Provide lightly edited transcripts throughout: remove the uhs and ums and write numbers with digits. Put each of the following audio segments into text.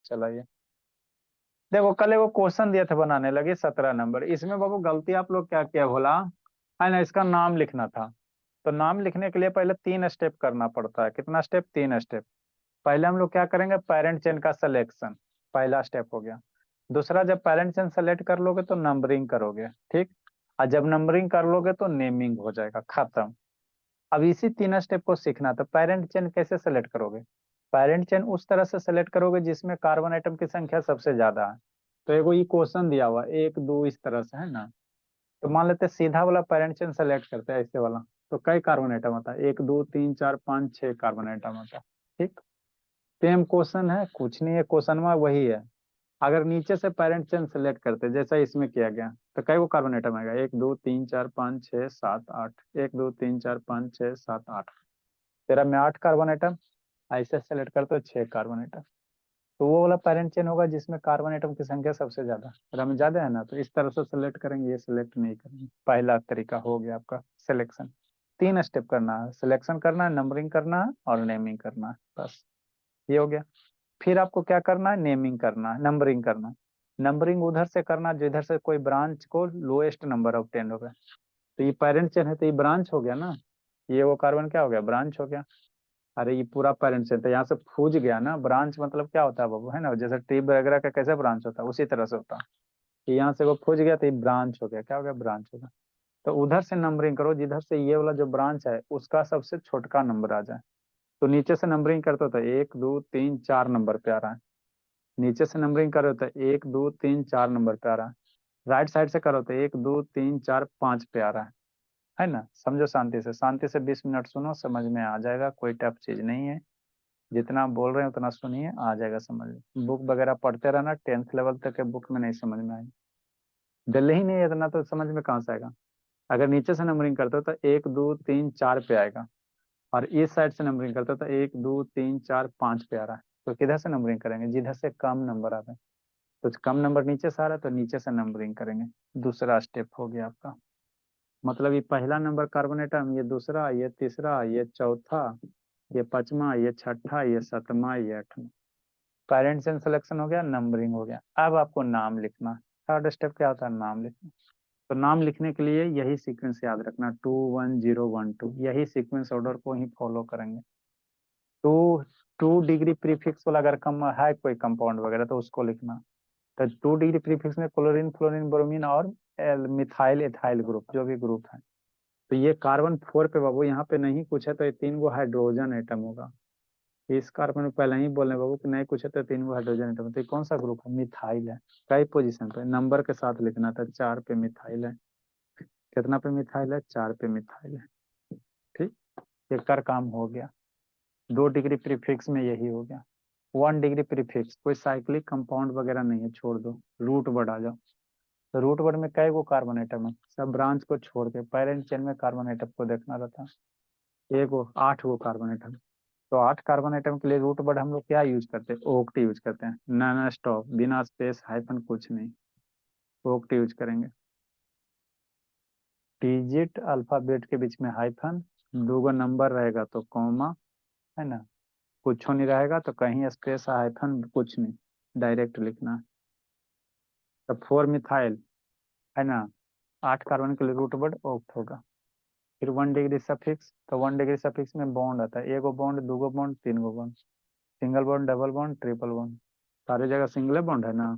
चलाइए। देखो कल वो क्वेश्चन दिए थे बनाने लगे 17 नंबर, इसमें बाबू गलती आप लोग क्या किया भोला है ना, इसका नाम लिखना था। तो नाम लिखने के लिए पहले 3 स्टेप करना पड़ता है। कितना स्टेप? 3 स्टेप। पहले हम लोग क्या करेंगे, पेरेंट चेन का सिलेक्शन, पहला स्टेप हो गया। दूसरा, जब पेरेंट चेन सेलेक्ट कर लोगे तो नंबरिंग करोगे, ठीक। और जब नंबरिंग कर लोगे तो नेमिंग हो जाएगा, खत्म। अब इसी 3 स्टेप को सीखना। तो पेरेंट चेन कैसे सेलेक्ट करोगे? पेरेंट चेन उस तरह से सेलेक्ट करोगे जिसमें कार्बन आइटम की संख्या सबसे ज्यादा है। तो एगो ये क्वेश्चन दिया हुआ 1 2 इस तरह से है ना। तो मान लेते हैं सीधा वाला पेरेंट चेन सेलेक्ट करते हैं ऐसे वाला। तो कई कार्बन आइटम होता है? 1 2 3 4 5 6 कार्बन आइटम होता है, ठीक। सेम क्वेश्चन है, कुछ नहीं है, क्वेश्चन में वही है। अगर नीचे से पेरेंट चेन सेलेक्ट करते जैसा इसमें किया गया, तो कई वो कार्बन आइटम आएगा? 1 2 3 4 5 6 7 8, 1 2 3 4 5 6 7 8। तेरह में 8 कार्बन आइटम। ऐसे सेलेक्ट करते हो 6 कार्बन आइटम। तो वो वाला पेरेंट चेन होगा जिसमें कार्बन आइटम की संख्या सबसे ज्यादा, तेरह में ज्यादा है ना, तो इस तरह से सेलेक्ट करेंगे, ये सिलेक्ट नहीं करेंगे। पहला तरीका हो गया आपका सिलेक्शन। 3 स्टेप करना है, सिलेक्शन करना है, नंबरिंग करना है और नेमिंग करना है, बस ये हो गया। फिर आपको क्या करना है, नेमिंग करना है, नंबरिंग करना है। नंबरिंग उधर से करना जिधर से कोई ब्रांच को लोएस्ट नंबर ऑब्टेन हो गया। तो ये पेरेंट चेन है तो ये ब्रांच हो गया ना, ये वो कार्बन क्या हो गया, ब्रांच हो गया। अरे ये पूरा पेरेंट चेन तो यहाँ से फूज गया ना। ब्रांच मतलब क्या होता है बाबू, है ना, जैसे ट्री वगैरह का कैसे ब्रांच होता है उसी तरह से होता है। कि यहाँ से वो फूज गया तो ये ब्रांच हो गया, क्या हो गया, ब्रांच हो गया। तो उधर से नंबरिंग करो जिधर से ये वाला जो ब्रांच है उसका सबसे छोटका नंबर आ जाए। तो नीचे से नंबरिंग करते हो तो 1 2 3 4 नंबर पे आ रहा है। नीचे से नंबरिंग करो तो 1 2 3 4 नंबर पे आ रहा है। राइट साइड से करो तो 1 2 3 4 5 पे आ रहा है ना। समझो, शांति से, शांति से 20 मिनट सुनो, समझ में आ जाएगा, कोई टफ चीज नहीं है। जितना बोल रहे हैं उतना सुनिए, आ जाएगा समझ में। बुक वगैरह पढ़ते रहना, 10th लेवल तक के बुक में नहीं समझ में आएगी। दिल्ली ही नहीं है इतना तो समझ में कहाँ से आएगा। अगर नीचे से नंबरिंग करते हो तो 1 2 3 4 पे आएगा। और इस साइड से नंबरिंग करते हो तो 1 2 3 4 5 पे आ रहा है। तो किधर से नंबरिंग करेंगे, जिधर से कम नंबर आ रहे हैं। कुछ कम नंबर नीचे से आ रहा है तो नीचे से नंबरिंग करेंगे। दूसरा स्टेप हो गया आपका। मतलब ये पहला नंबर कार्बन एटम, ये दूसरा, ये तीसरा, ये चौथा, ये पांचवा, ये छठा, ये सातवां, ये आठवां। पेरेंट्स एंड सिलेक्शन हो गया, नंबरिंग हो गया। अब आपको नाम लिखना। थर्ड स्टेप क्या होता है, नाम लिखना। तो नाम लिखने के लिए यही सीक्वेंस याद रखना, 2 1 0 1 2, यही सीक्वेंस ऑर्डर को ही फॉलो करेंगे। टू 2 डिग्री प्रीफिक्स वाला अगर कम है कोई कंपाउंड वगैरह तो उसको लिखना। तो 2 डिग्री प्रीफिक्स में क्लोरीन फ्लोरीन ब्रोमीन और मिथाइल एथाइल ग्रुप, जो भी ग्रुप है। तो ये कार्बन 4 पे बाबू, यहाँ पे नहीं कुछ है तो ये 3 गो हाइड्रोजन एटम होगा। इस कार्बन में पहले ही बोलने बाबू कि नहीं कुछ है तो 3 गो हाइड्रोजन एटम। तो ये कौन सा ग्रुप है, मिथाइल है। कई पोजीशन पे नंबर के साथ लिखना था, 4 पे मिथाइल है। कितना पे मिथाइल है, 4 पे मिथाइल है, ठीक। ये कर काम हो गया। 2 डिग्री प्रीफिक्स में यही हो गया। 1 डिग्री प्रीफिक्स कोई साइक्लिक कंपाउंड वगैरह नहीं है, छोड़ दो। रूट वर्ड आ जाओ। तो रूट वर्ड में कई गो कार्बन आइटम है, सब ब्रांच को छोड़ के पेरेंट चेन में कार्बन आइटम को देखना रहता है। 8 गो कार्बन आइटम। तो 8 कार्बन आइटम के लिए रूट वर्ड हम लोग क्या यूज करते हैं, ओक्ट यूज करते हैं, नॉन स्टॉप, बिना स्पेस हाइफन कुछ नहीं, ओक्ट यूज करेंगे। डिजिट अल्फाबेट के बीच में हाइफन, 2 गो नंबर रहेगा तो कॉमा, है ना। कुछ नहीं रहेगा तो कहीं स्पेस हाइफन कुछ नहीं, डायरेक्ट लिखना। तो 4 मिथाइल, है ना। 8 कार्बन के लिए रूट वर्ड ओक्ट होगा। फिर 1 डिग्री सफिक्स, तो 1 डिग्री सफिक्स में बॉन्ड आता है, 1 गो बॉन्ड, 2 गो बॉन्ड, 3 गो bond, single bond, double bond, triple bond. सारी जगह सिंगल बॉन्ड है ना,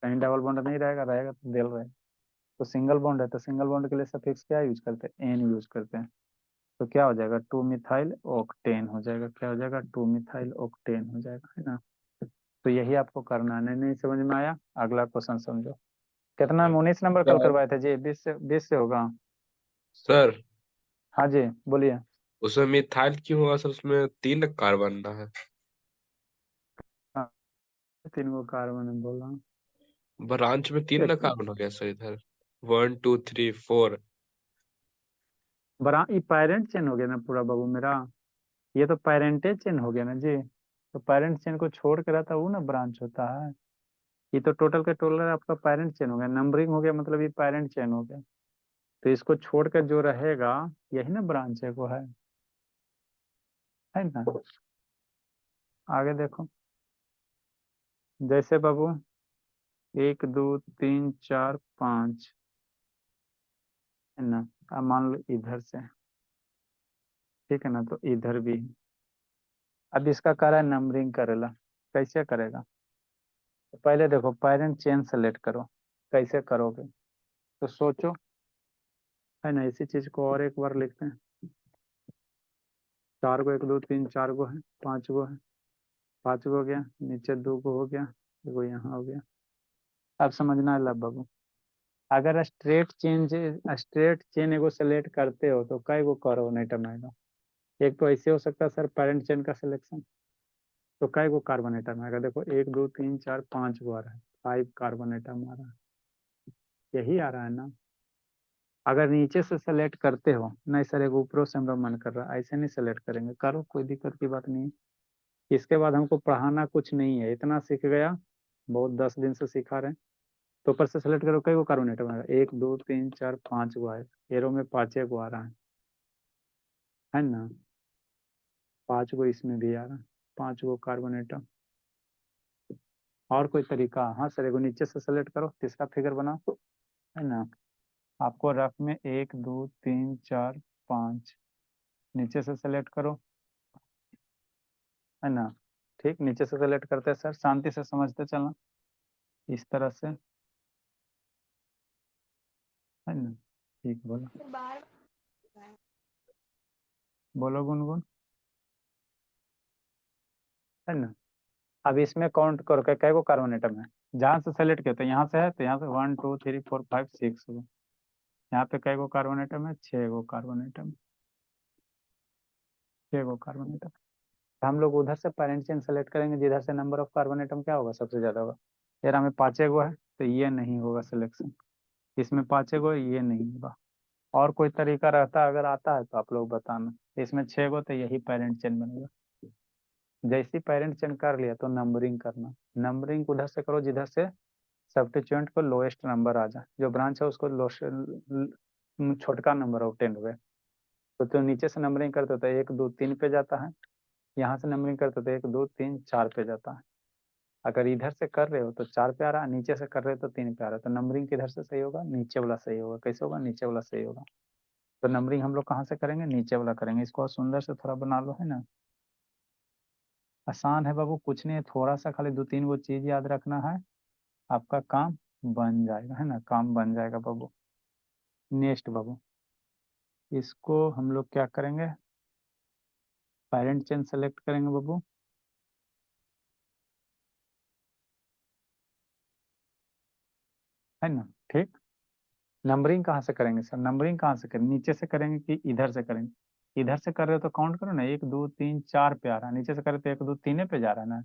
कहीं डबल बॉन्ड नहीं रहेगा, रहेगा तो दिल रहे। तो सिंगल बॉन्ड है तो सिंगल बॉन्ड के लिए सफिक्स क्या यूज करते हैं, एन यूज करते हैं। तो क्या हो जाएगा, 2 मिथाइल ऑक्टेन हो जाएगा। क्या हो जाएगा, 2 मिथाइल ऑक्टेन हो जाएगा, है ना। तो यही आपको करना है। नहीं समझ में आया, अगला क्वेश्चन समझो। कितना, 19 नंबर कल सर करवाए थे जी, 20 से होगा। सर हाँ जी, बोलिए। उसमें मिथाइल क्यों हुआ सर, उसमें 3 कार्बन ना है। हाँ, 3 गो कार्बन बोल रहा हूँ। ब्रांच में 3 कार्बन हो गया सर इधर, 1 2 3 4। बरा ये पेरेंट चेन हो गया ना पूरा बाबू मेरा। ये तो पेरेंटेज चेन हो गया ना जी। तो पेरेंट चेन को छोड़ के रहता है वो ना ब्रांच होता है। ये तो टोटल का टोटल आपका पेरेंट चेन हो गया, नंबरिंग हो गया, मतलब ये पेरेंट चेन हो गया। तो इसको छोड़कर जो रहेगा यही ना ब्रांच है, वो है ना। आगे देखो। जैसे बाबू 1 2 3 4 5 है ना। अब मान लो इधर से, ठीक है ना, तो इधर भी। अब इसका कह रहा है नंबरिंग करेला, कैसे करेगा? तो पहले देखो पेरेंट चेन सेलेक्ट करो, कैसे करोगे तो सोचो, है ना। इसी चीज को और एक बार लिखते हैं। 4 गो, 1 2 3 4 गो है, 5 गो है, 5 गो हो गया, नीचे 2 गो हो गया, एगो यहाँ हो गया। अब समझना है लब बाबू, अगर स्ट्रेट चेन एगो सेलेक्ट करते हो तो कई गो करो नहीं टमाएगा। एक तो ऐसे हो सकता है सर पेरेंट चेन का सिलेक्शन, तो कई गो कार्बन एटम आएगा? देखो 1 2 3 4 5 गो आ रहा है, 5 कार्बन एटम आ रहा है, यही आ रहा है ना। अगर नीचे से सेलेक्ट करते हो, नहीं सर एक ऊपरों से हमारा मन कर रहा है, ऐसे नहीं सेलेक्ट करेंगे, करो कोई दिक्कत की बात नहीं है। इसके बाद हमको पढ़ाना कुछ नहीं है, इतना सीख गया, बहुत 10 दिन से सिखा रहे हैं। तो ऊपर से सेलेक्ट करो, कई गो कार्बन एटम आएगा? 1 2 3 4 5 गो आएगा, एरो में 5 गो आ रहा है ना। 5 गो इसमें भी आ रहा है, 5 गो कार्बन एटम। और कोई तरीका? हाँ सर एगो नीचे से सेलेक्ट करो, तीसरा फिगर बनाओ, है ना। आपको रफ में 1 2 3 4 5 नीचे से सेलेक्ट करो, है ना। ठीक, नीचे से सेलेक्ट करते हैं सर, शांति से समझते चलना, इस तरह से, है ना। ठीक, बोलो बोलो गुनगुन, है ना। अब इसमें काउंट करो कै गो कार्बन एटम है, जहाँ से सेलेक्ट किया तो यहाँ से है, तो यहाँ से 1 2 3 4 5 6 यहाँ पे कै गो कार्बन एटम है? 6 गो कार्बन एटम, 6 गो कार्बन एटम। हम लोग उधर से पेरेंट चेन सेलेक्ट करेंगे जिधर से नंबर ऑफ कार्बन एटम क्या होगा, सबसे ज्यादा होगा। यार हमें 5 गो है, तो ये नहीं होगा सिलेक्शन, इसमें 5 गो है, ये नहीं होगा। और कोई तरीका रहता है, अगर आता है तो आप लोग बताना। इसमें 6 गो, तो यही पेरेंट चेन बनेगा। जैसे पेरेंट चेन कर लिया तो नंबरिंग करना, नंबरिंग उधर से करो जिधर से सब्स्टिट्यूएंट को लोएस्ट नंबर आ जाए, जो ब्रांच है उसको छोटका नंबर ऑब्टेन हुए। तो नीचे से नंबरिंग करते तो 1 2 3 पे जाता है, यहाँ से नंबरिंग करते तो 1 2 3 4 पे जाता है। अगर इधर से कर रहे हो तो 4 पे आ रहा है, नीचे से कर रहे हो तो 3 पे आ रहा है, तो नंबरिंग किधर से सही होगा? नीचे वाला सही होगा। कैसे होगा? नीचे वाला सही होगा। तो नंबरिंग हम लोग कहाँ से करेंगे? नीचे वाला करेंगे। इसको और सुंदर से थोड़ा बना लो, है ना। आसान है बाबू, कुछ नहीं है, थोड़ा सा खाली 2 3 गो चीज याद रखना है, आपका काम बन जाएगा, है ना, काम बन जाएगा बाबू। नेक्स्ट बाबू, इसको हम लोग क्या करेंगे? पेरेंट चेन सेलेक्ट करेंगे बाबू, है ना। ठीक, नंबरिंग कहाँ से करेंगे सर? नंबरिंग कहाँ से करेंगे? नीचे से करेंगे कि इधर से करेंगे? इधर से कर रहे हो तो काउंट करो ना, 1 2 3 4 पे आ रहा है, नीचे से करे तो 1 2 3 पे जा रहा है ना।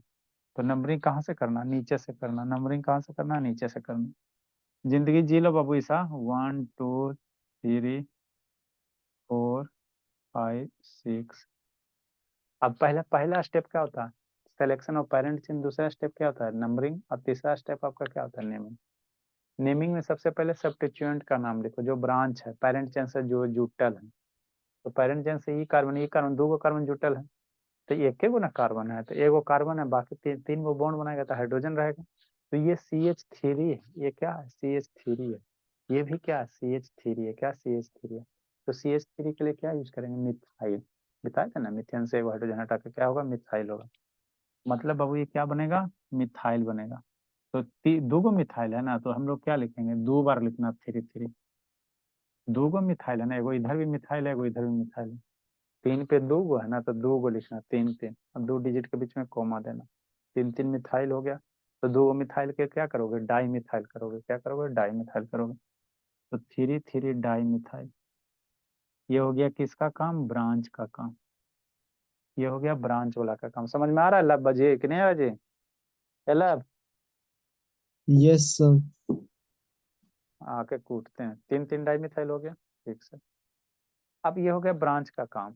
तो नंबरिंग कहाँ से करना? नीचे से करना। नंबरिंग कहाँ से करना? नीचे से करना। जिंदगी जी लो बाबू ऐसा, 1 2 3 4 5 6। अब पहला पहला स्टेप क्या होता है? सिलेक्शन ऑफ पेरेंट चिन्ह। दूसरा स्टेप क्या होता है? नंबरिंग। और तीसरा स्टेप आपका क्या होता है? नेमिंग। नेमिंग में सबसे पहले सब्स्टिट्यूएंट का नाम लिखो, जो ब्रांच है पेरेंट चेन से जो जुटल है। तो पेरेंट चेन से ये कार्बन 2 गो कार्बन जुटल है, तो एक गो ना कार्बन है, तो एगो कार्बन है, बाकी 3 गो बॉन्ड बनाएगा तो हाइड्रोजन रहेगा। तो ये CH3 है, ये क्या है? CH3 है। ये भी क्या है? CH3 है। क्या? CH3 है। तो CH3 के लिए क्या यूज करेंगे? मिथाइल। बताया था ना, मिथेन से एगो हाइड्रोजन हटा के क्या होगा? मिथाइल होगा। मतलब बाबू ये क्या बनेगा? मिथाइल बनेगा। तो 2 गो मिथाइल है ना, तो हम लोग क्या लिखेंगे? 2 बार लिखना, 3 3। 2 गो मिथाइल है ना, एगो इधर भी मिथाइल है, एगो इधर भी मिथाइल है। 3 पे 2 गो है ना, तो 2 गो लिखना, 3 3। अब 2 डिजिट के बीच में कॉमा देना, 3 3 मिथाइल हो गया। तो 2 गो मिथाइल के क्या करोगे? डाई मिथाइल करोगे। क्या करोगे? डाई मिथाइल करोगे। तो 3 3 डाई मिथाइल। ये हो गया किसका काम? ब्रांच का काम। ये हो गया ब्रांच वाला का काम। समझ में आ रहा है लब? बजे कि नहीं बजे? लब यस सर। आके कूटते हैं। 3 3 डाई मिथाइल हो गया, ठीक से। अब ये हो गया ब्रांच का काम।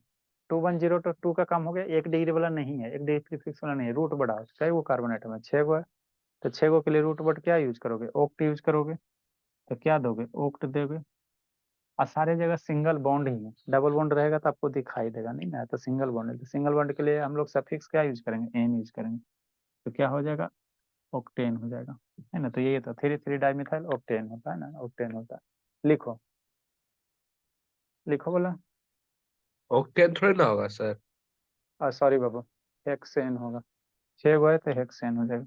2 1 0 तो 2 का काम हो गया। 1 डिग्री वाला नहीं है, 1 डिग्री फिक्स वाला नहीं है, रूट बढ़ाओ। कई वो कार्बन आइटम है? 6 गो है। तो 6 गो के लिए रूट वर्ड क्या यूज करोगे? ओक्ट यूज करोगे। तो क्या दोगे? ओक्ट दोगे। और सारे जगह सिंगल बॉन्ड ही है, डबल बॉन्ड रहेगा तो आपको दिखाई देगा नहीं ना, तो सिंगल बॉन्ड है। तो सिंगल बॉन्ड के लिए हम लोग सफिक्स क्या यूज करेंगे? एन यूज करेंगे। तो क्या हो जाएगा? ऑक्टेन हो जाएगा, है ना। तो ये तो 3,3 डाइमिथाइल ऑक्टेन होता है ना, ऑक्टेन होता है। लिखो लिखो बोला। ऑक्टेन थोड़ी ना होगा सर। सॉरी बाबू, हेक्सेन होगा। 6 गो है तो हेक्सेन हो जाएगा।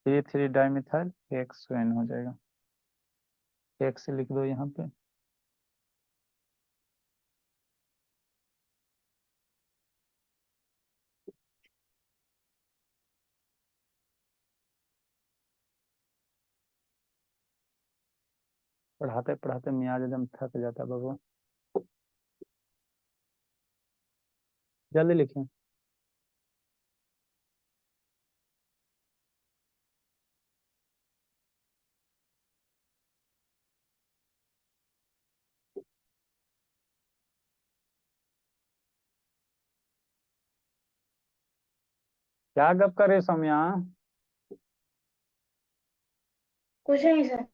3,3 डाइमिथाइल हेक्सेन हो जाएगा। हेक्स लिख दो यहाँ पे। पढ़ाते पढ़ाते मियाज एकदम थक जाता है बाबू। जल्दी लिखिए। क्या गप कर रहे हो सौम्या? कुछ नहीं सर।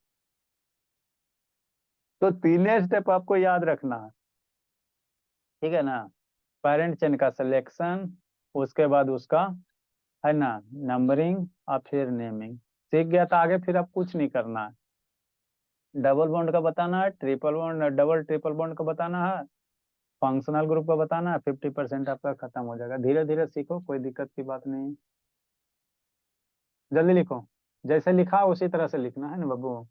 तो तीनों स्टेप आपको याद रखना है, ठीक है ना। पेरेंट चेन का सिलेक्शन, उसके बाद उसका, है ना, नंबरिंग और फिर नेमिंग। सीख गया तो आगे फिर आप कुछ नहीं करना है। डबल बॉन्ड का बताना है, triple bond, double triple bond का बताना है, फंक्शनल ग्रुप का बताना है। 50% आपका खत्म हो जाएगा। धीरे धीरे सीखो, कोई दिक्कत की बात नहीं है। जल्दी लिखो, जैसे लिखा उसी तरह से लिखना है ना बाबू।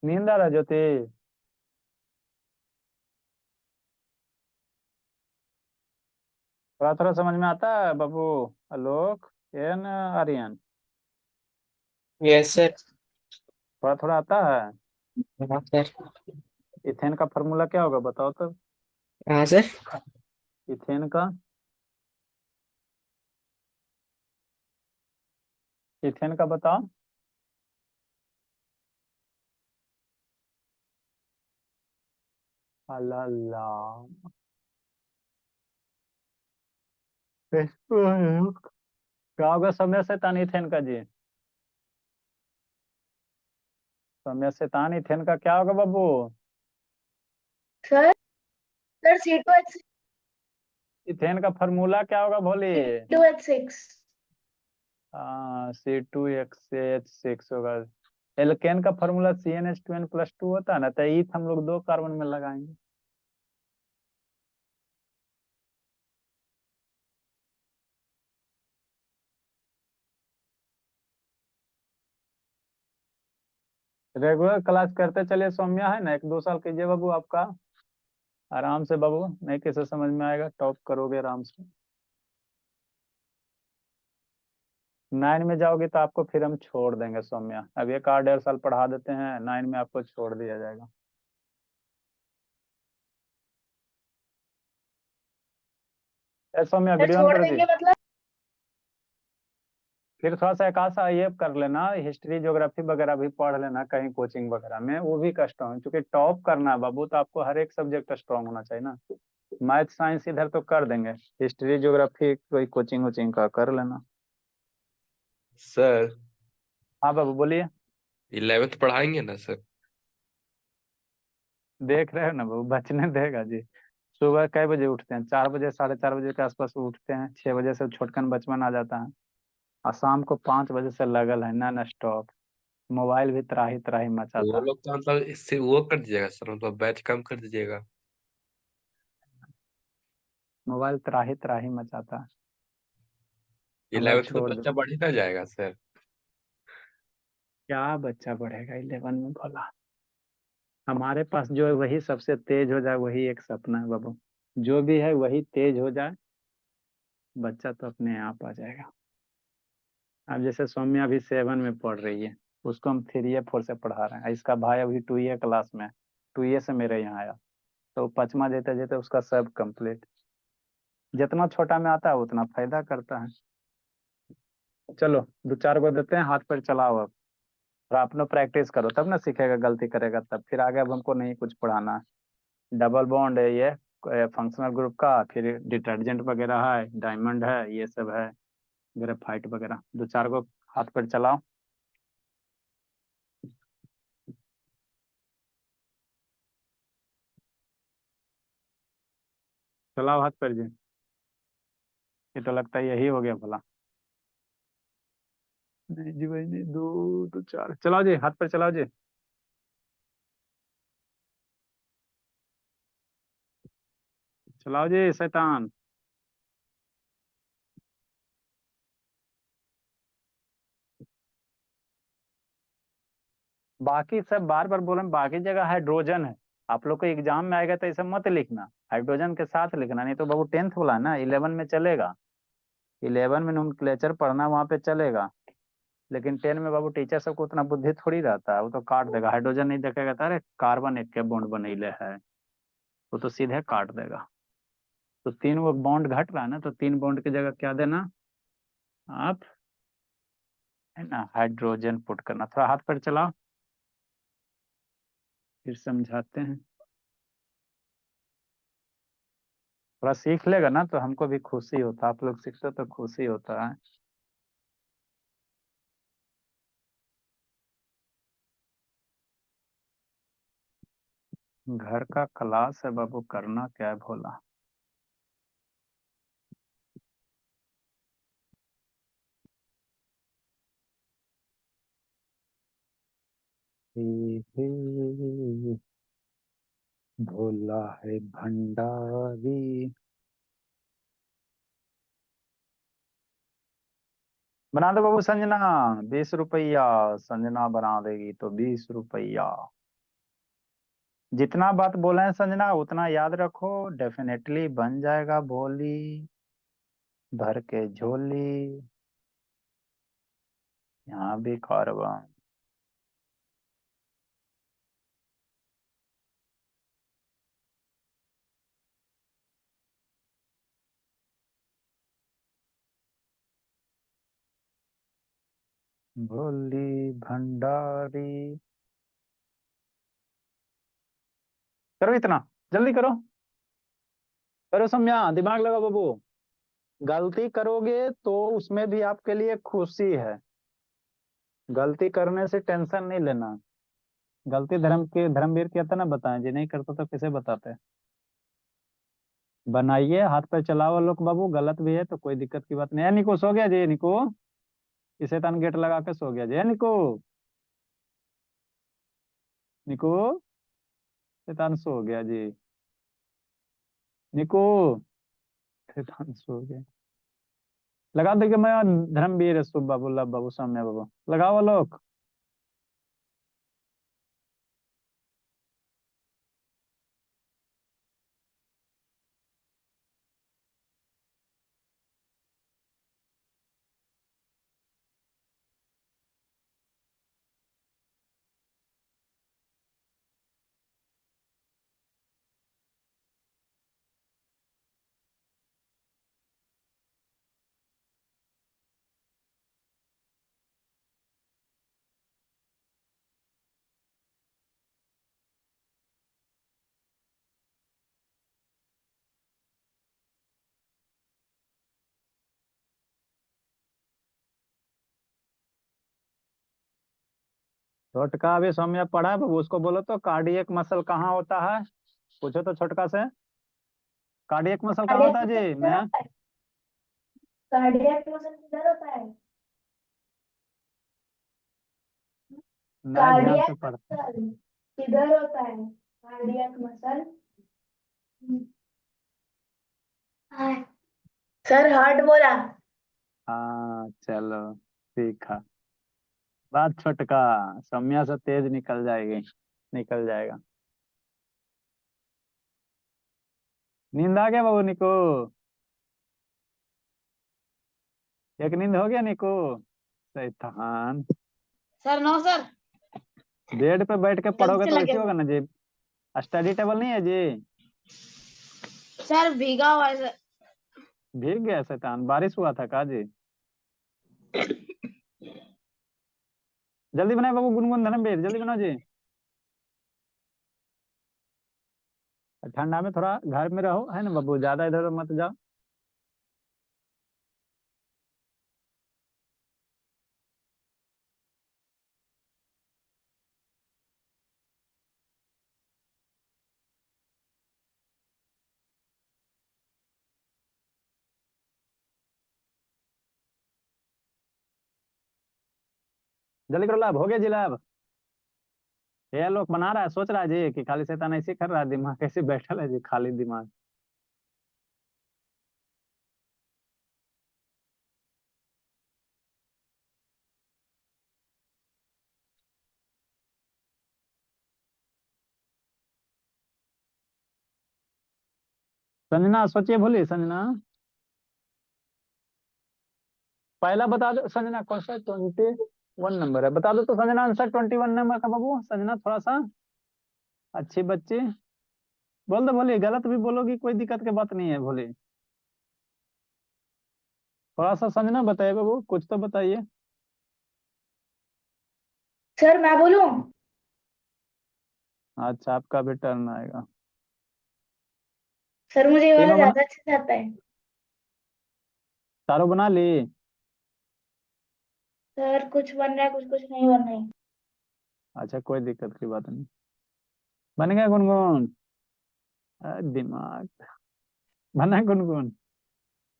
नींद आ रहा है ज्योति? थोड़ा थोड़ा समझ में आता है बाबू? आलोक, एन, आर्यन, यस सर। थोड़ा थोड़ा आता है? हाँ सर। इथेन का फॉर्मूला क्या होगा बताओ तो। हाँ सर। इथेन का, इथेन का बताओ। अल्लाह, क्या होगा समय से तान इथेन का जी? समय से तान इथेन का क्या होगा बाबू? Sir sir C2H6। इथेन का फॉर्मूला क्या होगा भोली? C2H6। C2H6 होगा। एल्केन का फॉर्मूला CnH2n+2 होता है ना, तो ईथ हम लोग 2 कार्बन में लगाएंगे। रेगुलर क्लास करते चलिए सौम्या, है ना। 1-2 साल कीजिए बाबू, आपका आराम से बाबू, नहीं किसे समझ में आएगा, टॉप करोगे आराम से। 9 में जाओगे तो आपको फिर हम छोड़ देंगे सौम्या। अब 1 आध 1.5 साल पढ़ा देते हैं, 9 में आपको छोड़ दिया जाएगा। सौम्या सर वीडियो ऑन छोड़ कर दी। देंगे मतलब? फिर थोड़ा सा 1 आध साल ये कर लेना, हिस्ट्री ज्योग्राफी वगैरह भी पढ़ लेना कहीं कोचिंग वगैरह में, वो भी कष्ट है। क्योंकि टॉप करना है बाबू, तो आपको हर एक सब्जेक्ट स्ट्रांग होना चाहिए ना। मैथ साइंस इधर तो कर देंगे, हिस्ट्री ज्योग्राफी कोई कोचिंग वोचिंग का कर लेना। सर हाँ बाबू बोलिए। 11th पढ़ाएंगे ना सर? देख रहे हो ना बाबू, बचने देगा जी। सुबह कै बजे उठते हैं? 4 बजे, 4:30 बजे के आसपास उठते हैं। 6 बजे से छोटकन बचपन आ जाता है, और शाम को 5 बजे से लगल है नॉन स्टॉप। मोबाइल भी त्राही त्राही वो मचाता है। लोग तो मतलब इससे वो कर दीजिएगा सर, मतलब बैच कम कर दीजिएगा। मोबाइल त्राही त्राही मचाता है। हम लोग 11th में तो छोड़ दो। बच्चा बढ़ ही ना जाएगा सर। क्या बच्चा बढ़ेगा 11 में भला? हमारे पास जो है वही सबसे तेज हो जाए, वही एक सपना है बाबू। जो भी है वही तेज हो जाए, बच्चा तो अपने आप आ जाएगा। अब जैसे सौम्या अभी 7 में पढ़ रही है, उसको हम 3A 4 से पढ़ा रहे हैं। इसका भाई अभी 2A क्लास में है, 2A से मेरे यहाँ आया। तो 5वां जेते जेते उसका सब कंप्लीट। जितना छोटा में आता है उतना फायदा करता है। चलो 2-4 गो देते हैं, हाथ पर चलाओ अब। और अपना प्रैक्टिस करो तब ना सीखेगा, गलती करेगा तब फिर आगे। अब हमको नहीं कुछ पढ़ाना है। डबल बॉन्ड है ये, फंक्शनल ग्रुप का, फिर डिटर्जेंट वगैरह है, डायमंड है, ये सब है, ग्रेफाइट वगैरह। 2-4 गो हाथ पर चलाओ। चलाओ हाथ पर जी। ये तो लगता है यही हो गया भला। नहीं जी भाई नहीं, 2 तो 4, चलाओ जी हाथ पर चलाओ जी। चलाओ जी शैतान। बाकी सब बार बार बोल रहे हैं, बाकी जगह हाइड्रोजन है। आप लोग को एग्जाम में आएगा तो ऐसा मत लिखना, हाइड्रोजन के साथ लिखना, नहीं तो बाबू 10th बोला है ना, 11 में चलेगा। 11 में नोमेनक्लेचर पढ़ना वहां पे चलेगा, लेकिन 10 में बाबू टीचर सबको उतना बुद्धि थोड़ी रहता है, वो तो काट देगा, हाइड्रोजन नहीं देखेगा तो अरे कार्बन एक के बॉन्ड बनैले है, वो तो सीधे काट देगा। तो 3 वो बॉन्ड घट रहा है ना, तो 3 बॉन्ड की जगह क्या देना आप, है ना, हाइड्रोजन पुट करना। थोड़ा हाथ पर चलाओ, फिर समझाते हैं। थोड़ा सीख लेगा ना तो हमको भी खुशी होता, आप लोग सीखते तो खुशी होता है। घर का क्लास है बाबू, करना क्या है भोला। हे हे, भोला है भंडारी। बना दो बाबू संजना, 20 रुपया। संजना बना देगी तो 20 रुपया। जितना बात बोले हैं संजना उतना याद रखो, डेफिनेटली बन जाएगा भोली भर के झोली। यहाँ भी कार्बन। भोली भंडारी। करो इतना, जल्दी करो। करो सम्या, दिमाग लगाओ बाबू। गलती करोगे तो उसमें भी आपके लिए खुशी है, गलती करने से टेंशन नहीं लेना। गलती धर्म के धर्मवीर कहता ना बताएं जी, नहीं करता तो किसे बताते। बनाइए हाथ पे चलाओ लोग बाबू, गलत भी है तो कोई दिक्कत की बात नहीं है। निको सो गया जी, निको। ये शैतान गेट लगा के सो गया जी, है निको। निको, शैतान सो गया जी। निको, शैतान सो गया। लगा दे कि मैं धर्मवीर शुभ बाबू लव बाबू सौम्य बाबू, लगाओ लोग। छोटका अभी सौम्य पढ़ा है बाबू, उसको बोलो तो कार्डियक मसल कहाँ होता है, पूछो तो छोटका से। कार्डियक मसल कहाँ होता है जी मैं। कार्डियक मसल किधर होता है? नहीं ध्यान से कार्डियक पढ़। मसल किधर होता है? Cardiac muscle. सर हार्ट बोला। हाँ चलो सीखा। बात छोटका, सौम्या से तेज निकल जाएगी, निकल जाएगा। नींद आ गया बाबू निको, एक नींद हो गया निको। शैतान, सर नो सर। बेड पे बैठ के गलती पढ़ोगे से तो लगे ऐसे होगा ना जी। स्टडी टेबल नहीं है जी। सर भीगा हुआ है सर। भीग गया शैतान, बारिश हुआ था का जी। जल्दी बनाए बाबू, गुनगुन धर्मवीर जल्दी बनाओ जी। ठंडा में थोड़ा घर में रहो, है ना बाबू, ज्यादा इधर उधर मत जाओ। जल्दी करो लैब, हो गया जी लैब। ये लोग बना रहा है, सोच रहा है जी कि खाली शैतान ऐसे ही कर रहा है, दिमाग ऐसे बैठल है जी, खाली दिमाग। संजना सोचिए, भूली संजना, पहला बता दो संजना, कौन सा 21 नंबर है, बता दो तो संजना आंसर 21 नंबर का बाबू। संजना थोड़ा सा अच्छी बच्ची, बोल दो भोली, गलत भी बोलोगी कोई दिक्कत की बात नहीं है भोली। थोड़ा सा संजना बताइए बाबू, कुछ तो बताइए। सर मैं बोलूं? अच्छा आपका भी टर्न आएगा। सर मुझे ये वाला तीनों बना, ज्यादा अच्छे से आता है। चारों बना ली? सर कुछ बन रहा है, कुछ कुछ नहीं बन रहा है। अच्छा कोई दिक्कत की बात नहीं, बन गया गुनगुन? दिमाग बना गुनगुन?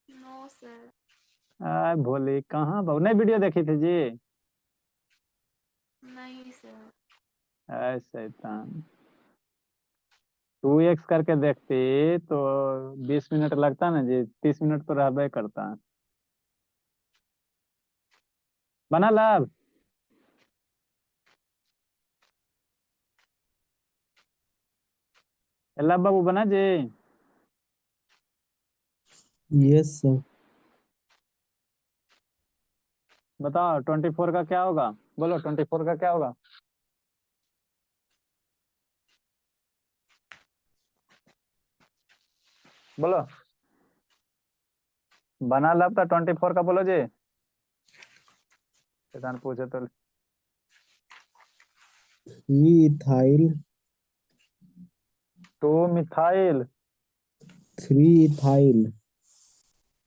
No sir. भोली कहाँ बाबू, नई वीडियो देखी थी जी? नहीं सर। शैतान, 2x करके देखती तो 20 मिनट लगता ना जी, 30 मिनट तो रहबे करता। बना लैब? लैब बाबू बना जी? Yes sir. बताओ 24 का क्या होगा, बोलो 24 का क्या होगा? बोलो, बना लैब था 24 का, बोलो जी। शैतान पूछे तो 3 इथाइल 2 मिथाइल 3 इथाइल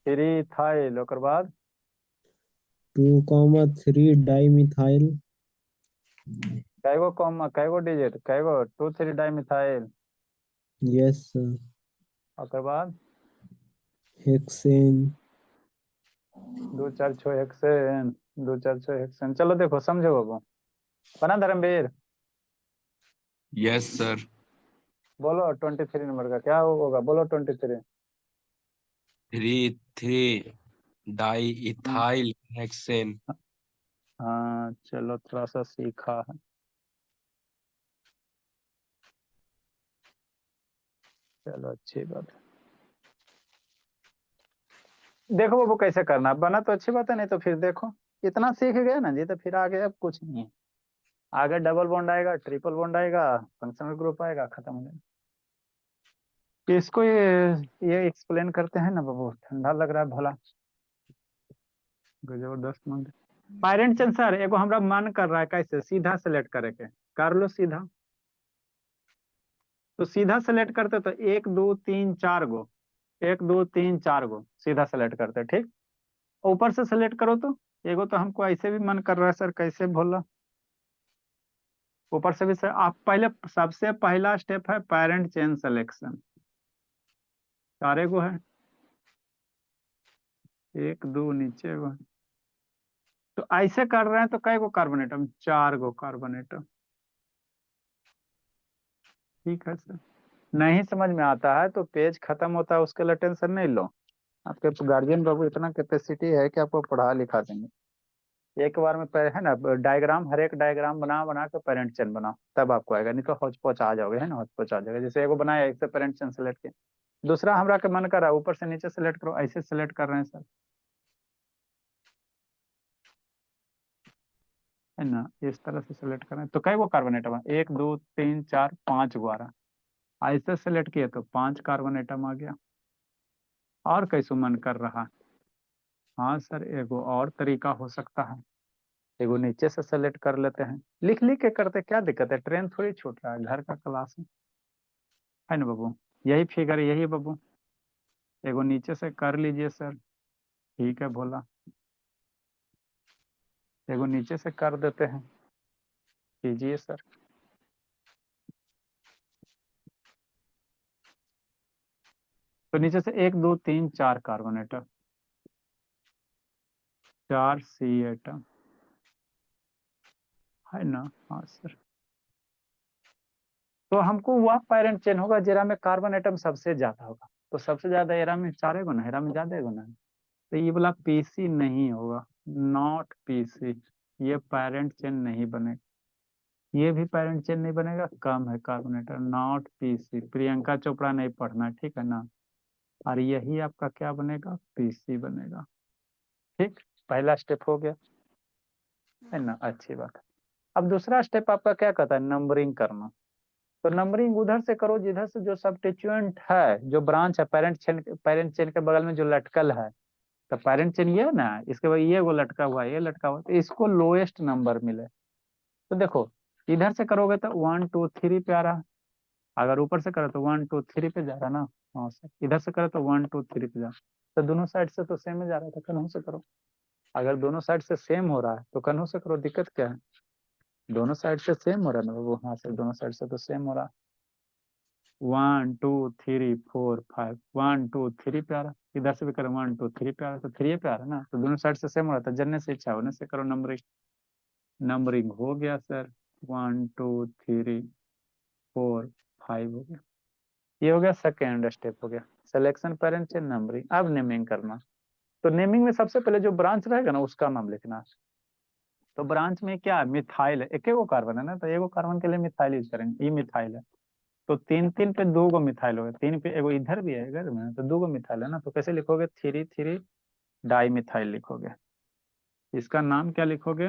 3 इथाइल, ओकर बाद 2, 3 डाइमिथाइल। कैगो कॉमा, कैगो डिजिट, कैगो 2 3 डाइमिथाइल, यस सर। ओकर बाद हेक्सेन। 2 4 6 hexane, 2 4 6 hexane. चलो देखो समझो बाबू, बना धर्मवीर? Yes sir. बोलो 23 नंबर का क्या होगा, बोलो 23। 3 डाई इथाइल हेक्सेन। हाँ चलो थोड़ा सा सीखा है, चलो अच्छी बात है। देखो बाबू कैसे करना है, बना तो अच्छी बात है, नहीं तो फिर देखो इतना सीख गए ना जी, तो फिर आगे अब कुछ नहीं है। आगे डबल बॉन्ड आएगा, ट्रिपल बॉन्ड आएगा, फंक्शनल ग्रुप आएगा, खत्म हो जाएगा। इसको ये एक्सप्लेन करते हैं ना बाबू, ठंडा लग रहा है भला, जबरदस्त मन। पैरेंट चेन सर एगो हमरा मन कर रहा है कैसे सीधा सेलेक्ट करे के, कर लो सीधा। तो सीधा सेलेक्ट करते तो 1 2 3 4 गो, 1 2 3 4 गो सीधा सेलेक्ट करते, ठीक। ऊपर से सेलेक्ट करो तो एगो तो हमको ऐसे भी मन कर रहा है सर, कैसे बोला, ऊपर से भी सर। आप पहले, सबसे पहला स्टेप है पेरेंट चेन सिलेक्शन, 4 गो है, 1 2 नीचे गो। तो ऐसे कर रहे हैं तो कई गो कार्बन एटम, 4 गो कार्बन एटम, ठीक है सर। नहीं समझ में आता है तो पेज खत्म होता है, उसके लिए टेंशन नहीं लो। आपके गार्जियन बाबू इतना कैपेसिटी है कि आपको पढ़ा लिखा देंगे एक बार में, है ना। डायग्राम, हर एक डायग्राम बना बना के पेरेंट चेन बनाओ, तब आपको आएगा, नहीं तो हौच पौच आ जाओगे, है ना, हौच पौच आ जाएगा। जैसे एगो बनाया, एक से पेरेंट चेन सेलेक्ट किया, दूसरा हमरा के मन कर रहा है ऊपर से नीचे सेलेक्ट करो, ऐसे सेलेक्ट कर रहे हैं सर, है ना, इस तरह से सेलेक्ट कर रहे हैं। तो कई गो कार्बन एटम है, 1 2 3 4 5 गो आ रहा, ऐसे सेलेक्ट किए तो 5 कार्बन एटम आ गया। और कैसे मन कर रहा? हाँ सर एगो और तरीका हो सकता है, एगो नीचे से सेलेक्ट कर लेते हैं, लिख लिख के करते क्या दिक्कत है, ट्रेन थोड़ी छूट रहा है, घर का क्लास है ना बाबू। यही फिगर, यही बाबू, एगो नीचे से कर लीजिए सर, ठीक है भोला, एगो नीचे से कर देते हैं, कीजिए सर। तो नीचे से 1 2 3 4 कार्बन एटम, 4 सी एटम, है ना। हाँ सर, तो हमको वह पेरेंट चेन होगा जेरा में कार्बन एटम सबसे ज्यादा होगा। तो सबसे ज्यादा एरा में 4 गुना, एरा में ज्यादा गुना है, तो ये वाला पीसी नहीं होगा, नॉट पीसी, ये पेरेंट चेन नहीं बनेगा, ये भी पेरेंट चेन नहीं बनेगा, कम है carbon atom, not PC. Priyanka Chopra नहीं पढ़ना, ठीक है ना। और यही आपका क्या बनेगा, पीसी बनेगा। ठीक, पहला स्टेप हो गया, है ना, अच्छी बात है। अब दूसरा स्टेप आपका क्या कहता है, नंबरिंग करना। तो नंबरिंग उधर से करो जिधर से जो सब्स्टिट्यूएंट है, जो ब्रांच है पेरेंट चेन के बगल में जो लटकल है, तो पेरेंट चेन ये है ना, इसके बाद ये वो लटका हुआ है, ये लटका हुआ है, तो इसको लोएस्ट नंबर मिले। तो देखो इधर से करोगे तो 1 2 3 पे आ रहा, अगर ऊपर से करो तो 1 2 3 पे जा रहा ना। हाँ सर, इधर से करो तो 1 2 3 पे जा, तो दोनों साइड से तो सेम ही जा रहा था, कन्हू से करो। अगर दोनों साइड से सेम हो रहा है तो कन्हू से करो, दिक्कत क्या है, दोनों साइड से सेम हो रहा है ना वो। हाँ सर, दोनों साइड से तो सेम हो रहा है। 1 2 3 4 5, 1 2 3 पे आ रहा, इधर से भी करो 1 2 3 पे आ रहा, तो 3 पे आ रहा ना, तो दोनों साइड से सेम हो रहा था, जनने से इच्छा होने से करो नंबरिंग। नंबरिंग हो गया सर, 1 2 3 4 5 हो गया, ये हो गया सेकेंड स्टेप हो गया, सिलेक्शन पेरेंट चेन नंबरिंग। अब नेमिंग करना। तो नेमिंग में सबसे पहले जो ब्रांच रहेगा ना उसका नाम लिखना। तो ब्रांच में क्या है, मिथाइल है, एक वो कार्बन है ना, तो एगो कार्बन के लिए मिथाइल यूज करेंगे, ये मिथाइल है। तो 3 3 पे 2 गो मिथाइल हो गया, 3 पे एगो इधर भी है इधर में, तो 2 गो मिथाइल है ना, तो कैसे लिखोगे, 3 3 डाई मिथाइल लिखोगे। इसका नाम क्या लिखोगे,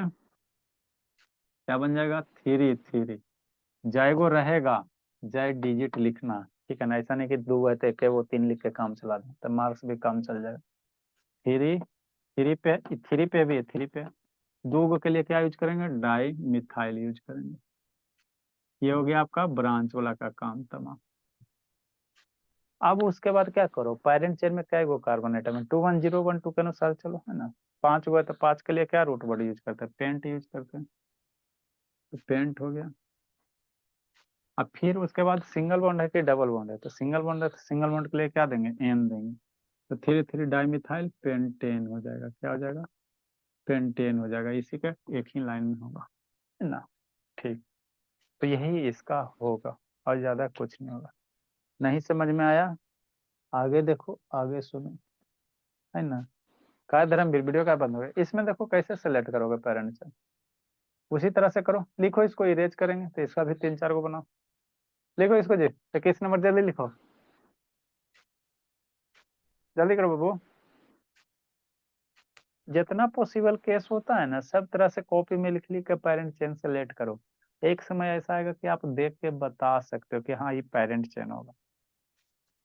क्या बन जाएगा, 3 3। जय गो रहेगा, जय डिजिट लिखना, ठीक है ना, ऐसा नहीं कि 2 है तो एक है वो 3 लिख के काम चला दें, तो मार्क्स भी कम चल जाएगा। 3 3 पे, 3 पे भी है, 3 पे 2 गो के लिए क्या यूज करेंगे, डाई मिथाइल यूज करेंगे। ये हो गया आपका ब्रांच वाला का काम तमाम। अब उसके बाद क्या करो, पेरेंट चेन में क्या गो कार्बन एटम है, 2 1 0 1 2 के अनुसार चलो, है ना। 5 गो है तो 5 के लिए क्या रूट वर्ड यूज करते हैं, पेंट यूज करते हैं, तो पेंट हो गया। अब फिर उसके बाद सिंगल बॉन्ड है कि डबल बॉन्ड है, तो सिंगल बॉन्ड है तो सिंगल बॉन्ड के लिए क्या देंगे, एन देंगे, तो 3 3 डाइमिथाइल पेंटेन हो जाएगा, क्या हो जाएगा, पेंटेन हो जाएगा, इसी का एक ही लाइन में होगा, है ना। ठीक, तो यही इसका होगा और ज्यादा कुछ नहीं होगा। नहीं समझ में आया, आगे देखो, आगे सुनो, है ना। काय धर्मवीर वीडियो का बंद हो गया, इसमें देखो कैसे सेलेक्ट करोगे पेरेंट्स से, उसी तरह से करो, लिखो, इसको इरेज करेंगे तो इसका भी 3 4 गो बनाओ, लिखो इसको जी, 21 नंबर जल्दी लिखो, जल्दी करो बाबू। जितना पॉसिबल केस होता है ना, सब तरह से कॉपी में लिख लिख के पेरेंट चेन सेलेक्ट करो। एक समय ऐसा आएगा कि आप देख के बता सकते हो कि हाँ ये पेरेंट चेन होगा।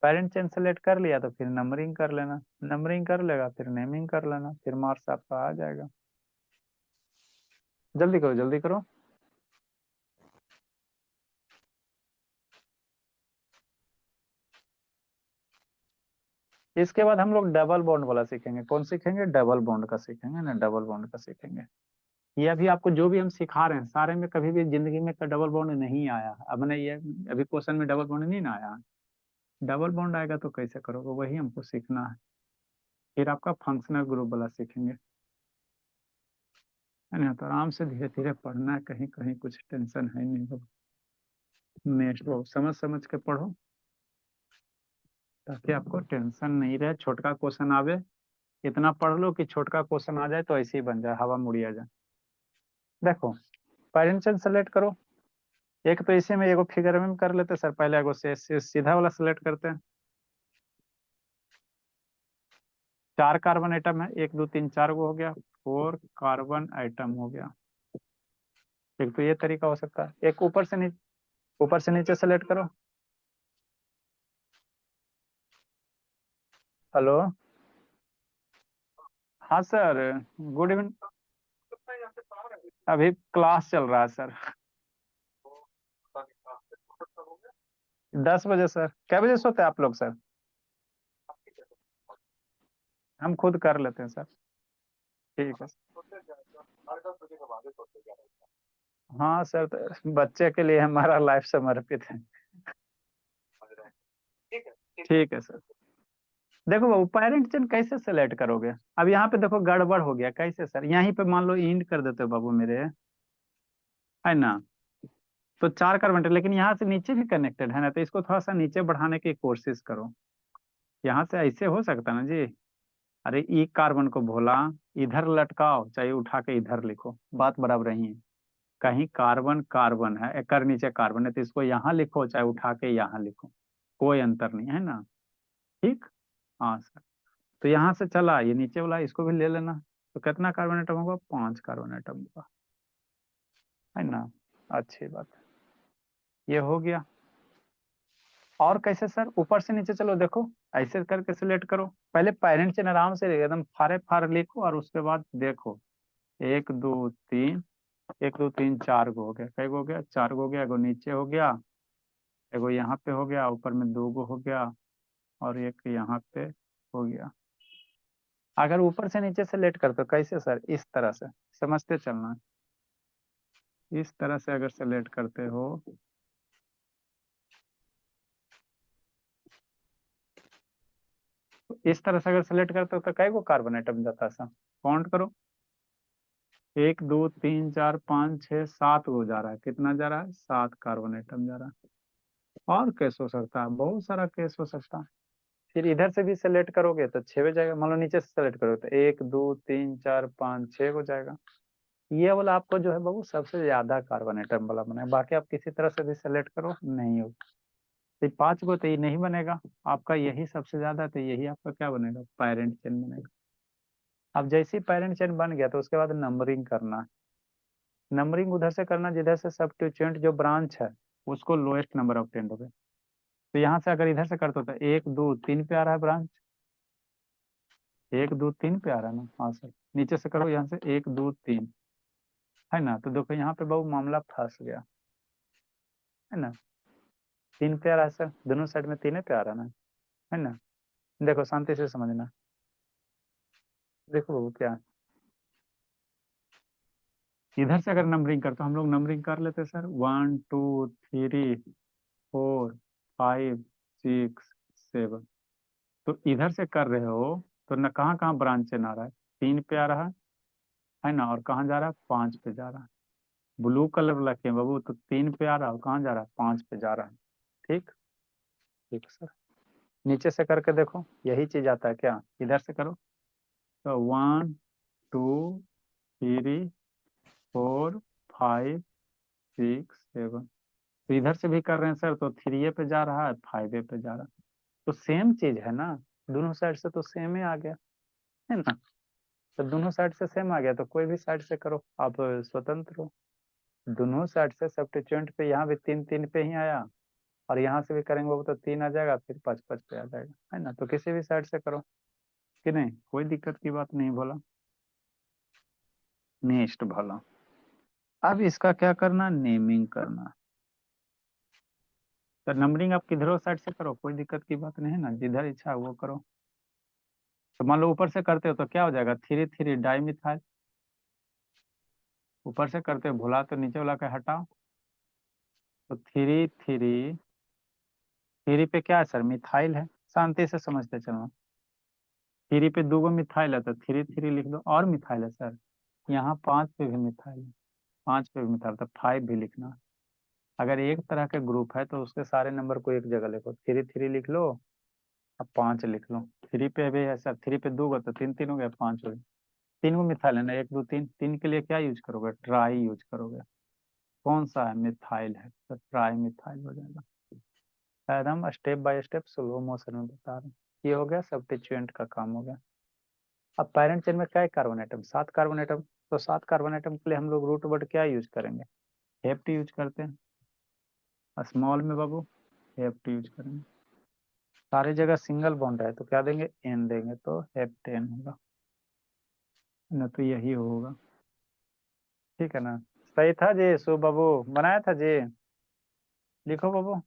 पेरेंट चेन सेलेक्ट कर लिया तो फिर नंबरिंग कर लेना, नंबरिंग कर लेगा फिर नेमिंग कर लेना, फिर मार्क्स आपका आ जाएगा। जल्दी करो, जल्दी करो। इसके बाद हम लोग डबल बॉन्ड वाला सीखेंगे, कौन सीखेंगे, डबल बॉन्ड का सीखेंगे ना, डबल बॉन्ड का सीखेंगे। ये अभी आपको जो भी हम सिखा रहे हैं सारे में कभी भी जिंदगी में डबल बॉन्ड नहीं आया, अब नहीं ये अभी क्वेश्चन में डबल बॉन्ड नहीं ना आया, डबल बॉन्ड आएगा तो कैसे करोगे वही हमको सीखना है। फिर आपका फंक्शनल ग्रुप वाला सीखेंगे, है ना। तो आराम से धीरे धीरे पढ़ना है, कहीं कहीं कुछ टेंशन है नहीं, नेक्स्ट समझ समझ के पढ़ो ताकि आपको टेंशन नहीं रहे, छोटका क्वेश्चन आवे इतना पढ़ लो कि छोटका क्वेश्चन आ जाए तो ऐसे ही बन जाए, हवा मुड़ी आ जाए। देखो पेरेंट सेलेक्ट करो, एक तो इसी में एगो फिगर में कर लेते सर, पहले एगो से सीधा वाला सेलेक्ट करते हैं। 4 कार्बन आइटम है, 1 2 3 4 गो हो गया, 4 कार्बन आइटम हो गया। एक तो ये तरीका हो सकता है, एक ऊपर से नीचे सेलेक्ट करो। हेलो, हाँ सर, गुड इवनिंग। अभी क्लास चल रहा है सर। 10 बजे सर, क्या बजे सोते हैं आप लोग सर, हम खुद कर लेते हैं सर। ठीक है, हाँ सर, तो बच्चे के लिए हमारा लाइफ समर्पित है। ठीक है सर। देखो बाबू पेरेंट चेन कैसे सेलेक्ट करोगे, अब यहाँ पे देखो गड़बड़ हो गया, कैसे सर, यहीं पे मान लो इंड कर देते हो बाबू मेरे, है ना। तो 4 कार्बन है, लेकिन यहाँ से नीचे भी कनेक्टेड है ना, तो इसको थोड़ा सा नीचे बढ़ाने की कोशिश करो। यहाँ से ऐसे हो सकता है ना जी। अरे एक कार्बन को बोला इधर लटकाओ, चाहे उठा के इधर लिखो, बात बराबर नहीं है। कहीं कार्बन कार्बन है, एक नीचे कार्बन है, तो इसको यहाँ लिखो चाहे उठा के यहाँ लिखो, कोई अंतर नहीं है ना। ठीक। हाँ सर। तो यहाँ से चला ये नीचे वाला, इसको भी ले लेना। तो कितना कार्बन एटम होगा? 5 कार्बन एटम होगा, है ना। अच्छी बात है, ये हो गया। और कैसे सर? ऊपर से नीचे चलो, देखो ऐसे करके सिलेक्ट करो। पहले पेरेंट चेन आराम से एकदम फारे फार लिखो, और उसके बाद देखो 1 2 3, 1 2 3 4 गो हो गया। कई गो हो गया? 4 गो हो गया। एगो नीचे हो गया, एगो यहाँ पे हो गया, ऊपर में 2 गो हो गया, और एक यहाँ पे हो गया। अगर ऊपर से नीचे सेलेक्ट करते हो कैसे सर? इस तरह से समझते चलना। इस तरह से अगर सेलेक्ट करते हो, तो इस तरह से अगर सेलेक्ट करते हो तो कई गो कार्बन आइटम जाता है सर? काउंट करो, 1 2 3 4 5 6 7 गो जा रहा है। कितना जा रहा है? 7 कार्बन आइटम जा रहा है। और केस हो सकता है, बहुत सारा केस हो सकता है। फिर इधर से भी सेलेक्ट करोगे तो 6 हो जाएगा। मान लो नीचे से सेलेक्ट करोगे तो 1 2 3 4 5 6 हो जाएगा। ये वाला आपको जो है बाबू सबसे ज्यादा कार्बन आइटम वाला बना है। बाकी आप किसी तरह से भी सेलेक्ट करो, नहीं होगा। तो 5 गो तो ये नहीं बनेगा आपका, यही सबसे ज्यादा, तो यही आपका क्या बनेगा? पेरेंट चेन बनेगा। अब जैसे ही पेरेंट चेन बन गया तो उसके बाद नंबरिंग करना है। नंबरिंग उधर से करना जिधर से सब्स्टिट्यूएंट जो ब्रांच है उसको लोएस्ट नंबर ऑब्टेंड हो गए। तो यहाँ से अगर इधर से करते हो तो 1 2 3 पे आ रहा है ब्रांच, 1 2 3 पे आ रहा है ना। हाँ सर, नीचे से करो, यहाँ से 1 2 3, है ना। तो देखो यहाँ पे बहुत मामला फंस गया, है ना। 3 पे आ रहा है सर, दोनों साइड में 3 पे आ रहा है ना, है ना। देखो शांति से समझना, देखो बाबू क्या है। इधर से अगर नंबरिंग करते हम लोग नंबरिंग कर लेते सर, 1 2 3 4 5 6 7। तो इधर से कर रहे हो तो न कहाँ कहाँ ब्रांच चेन आ रहा है? 3 पे आ रहा है ना। और कहाँ जा रहा है? 5 पे जा रहा है। ब्लू कलर वाला क्या बाबू? तो 3 पे आ रहा है, कहाँ जा रहा है? 5 पे जा रहा है। ठीक। ठीक सर। नीचे से करके देखो, यही चीज आता है क्या? इधर से करो तो 1 2 3 4 5 6 7। तो इधर से भी कर रहे हैं सर, तो 3 पे जा रहा है, 5 पे जा रहा है। तो सेम चीज है ना, दोनों साइड से तो सेम ही आ गया, है ना। तो दोनों साइड से सेम आ गया तो कोई भी साइड से करो, आप स्वतंत्र हो। दोनों साइड से सब्स्टिट्यूएंट पे यहाँ भी 3 3 पे ही आया, और यहाँ से भी करेंगे वो तो 3 आ जाएगा, फिर 5 5 पे आ जाएगा, है ना। तो किसी भी साइड से करो कि नहीं, कोई दिक्कत की बात नहीं बोला। नेक्स्ट भला, अब इसका क्या करना? नेमिंग करना। तो नंबरिंग आप किधरों साइड से करो, कोई दिक्कत की बात नहीं है ना, जिधर इच्छा है वो करो। तो मान लो ऊपर से करते हो तो क्या हो जाएगा? 3 3 डाइमिथाइल। ऊपर से करते हो भुला तो नीचे वाला का हटाओ, तो 3 3 3 पे क्या है सर? मिथाइल है। शांति से समझते चलना, 3 पे 2 गो मिथाइल है तो 3 3 लिख दो। और मिथाइल है सर, यहाँ 5 पे भी मिथाइल है, 5 पे भी मिथाइल, तो 5 भी लिखना। अगर एक तरह के ग्रुप है तो उसके सारे नंबर को एक जगह लिखो, 3 3 लिख लो, अब 5 लिख लो। 3 पे भी है सर, 3 पे 2 गो तो 3 3 हो गया, 5 हो गया। 3 गो मिथाइल है ना, 1 2 3, 3 के लिए क्या यूज करोगे? ट्राई यूज करोगे। कौन सा है? मिथाइल है, तो ट्राई मिथाइल हो जाएगा। शायद हम step by step slow motion में बता रहे हैं। ये हो गया सब्स्टिट्यूएंट का काम हो गया। अब पैरेंट चेन में क्या है? Carbon atom, 7 carbon atom. तो 7 कार्बन आइटम के लिए हम लोग रूट वर्ड क्या यूज करेंगे? हेप्ट यूज करते हैं। स्मॉल में बाबू हेप्ट यूज करेंगे। सारी जगह सिंगल बॉन्ड है तो क्या देंगे? एन देंगे, तो हेप्टेन होगा ना। तो यही होगा, ठीक है ना। सही था जी, सो बाबू बनाया था जी। लिखो बाबू,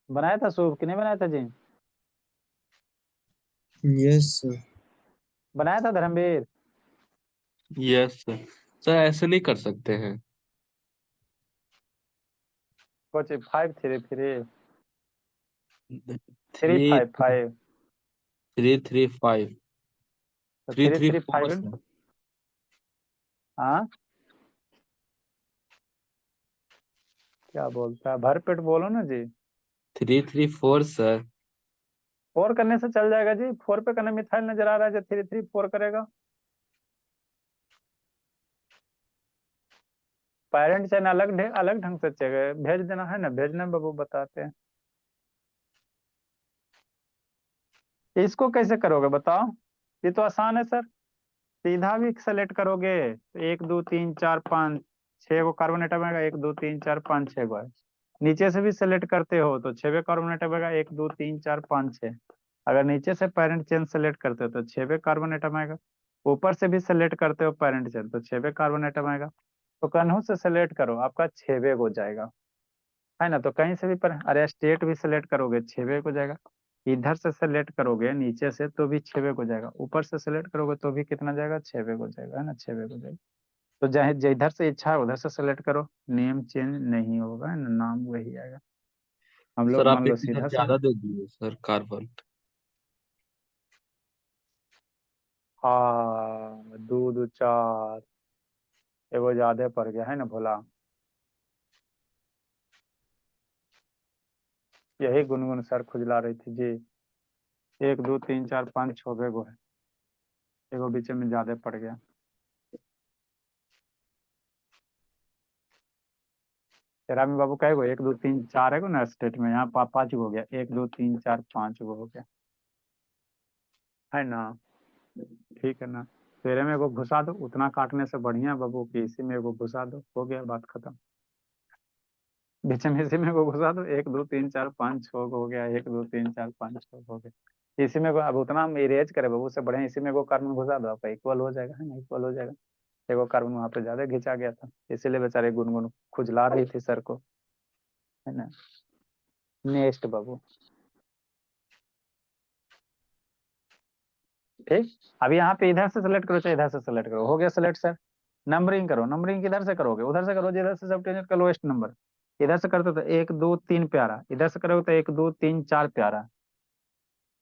बनाया था शुभ कि नहीं बनाया था जी? Yes sir. बनाया था धर्मवीर? Yes sir. सर ऐसे नहीं कर सकते हैं। कुछ 5 3 3 3 3 5 5, 3 3 5 तो 3 3 3 3 4 5। सर। हाँ क्या बोलता है, भरपेट बोलो ना जी। 3 3 4 सर। 4 करने से चल जाएगा जी, 4 पे करने मिथाइल नजर आ रहा है जो 3 3 4 करेगा। पेरेंट चेन अलग ढंग से चाहिए, भेज देना है ना, भेजना बाबू बताते हैं। इसको कैसे करोगे बताओ, ये तो आसान है सर। सीधा भी सेलेक्ट करोगे तो 1 2 3 4 5 6 गो कार्बन एटम आएगा, 1 2 3 4 5 6 गो है। नीचे से भी सेलेक्ट करते हो तो 6 कार्बन एटम आएगा, 1 2 3 4 5 6। अगर नीचे से पेरेंट चेन सेलेक्ट करते हो तो 6 कार्बन एटम आएगा। ऊपर से भी सेलेक्ट करते हो पेरेंट चेन तो 6 कार्बन एटम आएगा। तो कन्हू से सेलेक्ट करो, आपका 6 हो जाएगा, है ना। तो कहीं से भी पर, अरे स्टेट भी सेलेक्ट करोगे 6 हो जाएगा। इधर से सेलेक्ट करोगे नीचे से तो भी 6 हो जाएगा, ऊपर से सेलेक्ट करोगे तो भी कितना जाएगा, 6 हो जाएगा, है ना, 6 हो जाएगा। तो चाहे जिधर से इच्छा है उधर से सेलेक्ट करो, नेम चेंज नहीं होगा, है ना, नाम वही आएगा। हम लोग सर आप मान लो एक इधर सीधा से, ज्यादा दे दिए सर कार्बन। हाँ 2 2 4 एगो ज्यादा पड़ गया, है ना भोला। यही गुनगुन सर खुजला रही थी जी। 1 2 3 4 5 6 गो है, एगो बीच में ज्यादा पड़ गया। तेरा में बाबू कहे गो, 1 2 3 4 है गो ना स्टेट में, यहाँ 5 गो हो गया, 1 2 3 4 5 गो हो गया, है ना। ठीक है ना। तेरे में एगो घुसा दो, उतना काटने से बढ़िया है बाबू कि इसी में एगो घुसा दो, हो गया बात खत्म। बीच में इसी में एगो घुसा दो, 1 2 3 4 5 6 गो हो गया, 1 2 3 4 5 6 हो गया। इसी में अब उतना हम इरेज करे बाबू से बढ़िया, इसी में एगो कार्बन घुसा दो, आपका इक्वल हो जाएगा, है ना, इक्वल हो जाएगा। एगो कार्बन वहां पे ज्यादा घिंचा गया था, इसीलिए बेचारे गुनगुन खुजला रही थी सर को, है ना। नेक्स्ट बाबू, ठीक। अब यहाँ पे इधर से सेलेक्ट करो चाहे इधर से सेलेक्ट करो, हो गया सेलेक्ट सर। नंबरिंग करो, नंबरिंग किधर से करोगे, उधर से करो जिधर से सब टेंजेंट का लोएस्ट नंबर। इधर से करते तो 1 2 3 प्यारा, इधर से करोगे तो 1 2 3 4 प्यारा,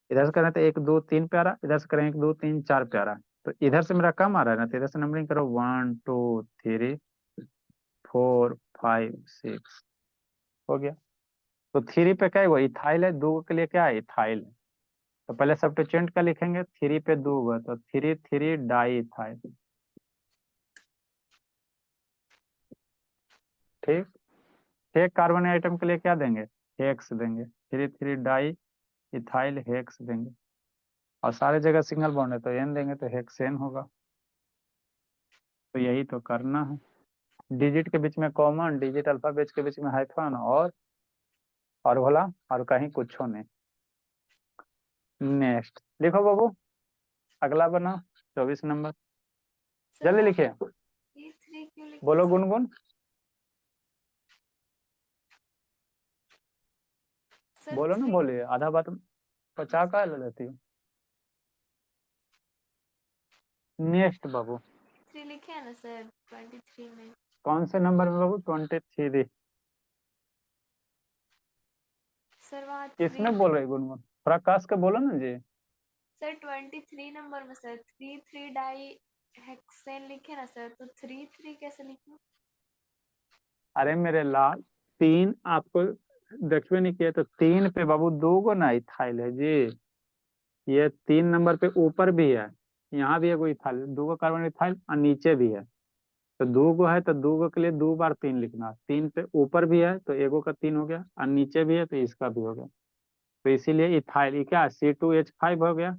इधर से करें तो 1 2 3 प्यारा, इधर से करें 1 2 3 4 प्यारा। तो इधर से मेरा कम आ रहा है ना, तो इधर से नंबरिंग करो 1 2 3 4 5 6, हो गया। तो 3 पे क्या हुआ, इथाइल है, 2 के लिए क्या है, इथाइल है। तो पहले सब्स्टिट्यूएंट का लिखेंगे, 3 पे 2 हुआ तो 3 3 डाई इथाइल, ठीक। एक कार्बन आइटम के लिए क्या देंगे, हेक्स देंगे, 3 3 डाई इथाइल हेक्स देंगे। और सारे जगह सिंगल बॉन्ड है तो एन देंगे तो हेक्सेन होगा। तो यही तो करना है, डिजिट के बीच में कॉमन, डिजिट अल्फाबेट के बीच में हाइफन, और भोला, और कहीं कुछ नहीं। नेक्स्ट लिखो बाबू, अगला बना 24 नंबर, सर जल्दी वहाँ लिखिए। ये 3 क्यों लिखे बोलो सर? गुनगुन, सर बोलो ना, 3 बोलिए, आधा बात बचा का ले लेती हूँ। नेक्स्ट बाबू, 3 लिखे हैं ना सर 23 में? कौन से नंबर में बाबू, 23। सर वहाँ 3 किसमें बोल रही गुनगुन, थोड़ा कस के बोलो ना जी। सर 23 नंबर में सर 3 3 डाई हेक्सेन लिखे ना सर, तो 3 3 कैसे लिखे? अरे मेरे लाल, 3 आपको देखिए नहीं किया तो 3 पे बाबू 2 गो ना इथाइल है जी। ये 3 नंबर पे ऊपर भी है, यहाँ भी है कोई इथाइल, 2 गो कार्बन इथाइल और नीचे भी है। तो 2 गो है तो 2 गो के लिए 2 बार 3 लिखना, 3 पे ऊपर भी है तो एगो का 3 हो गया, और नीचे भी है तो इसका भी हो गया। तो इसीलिए इथाइल ये क्या, C2H5 हो गया,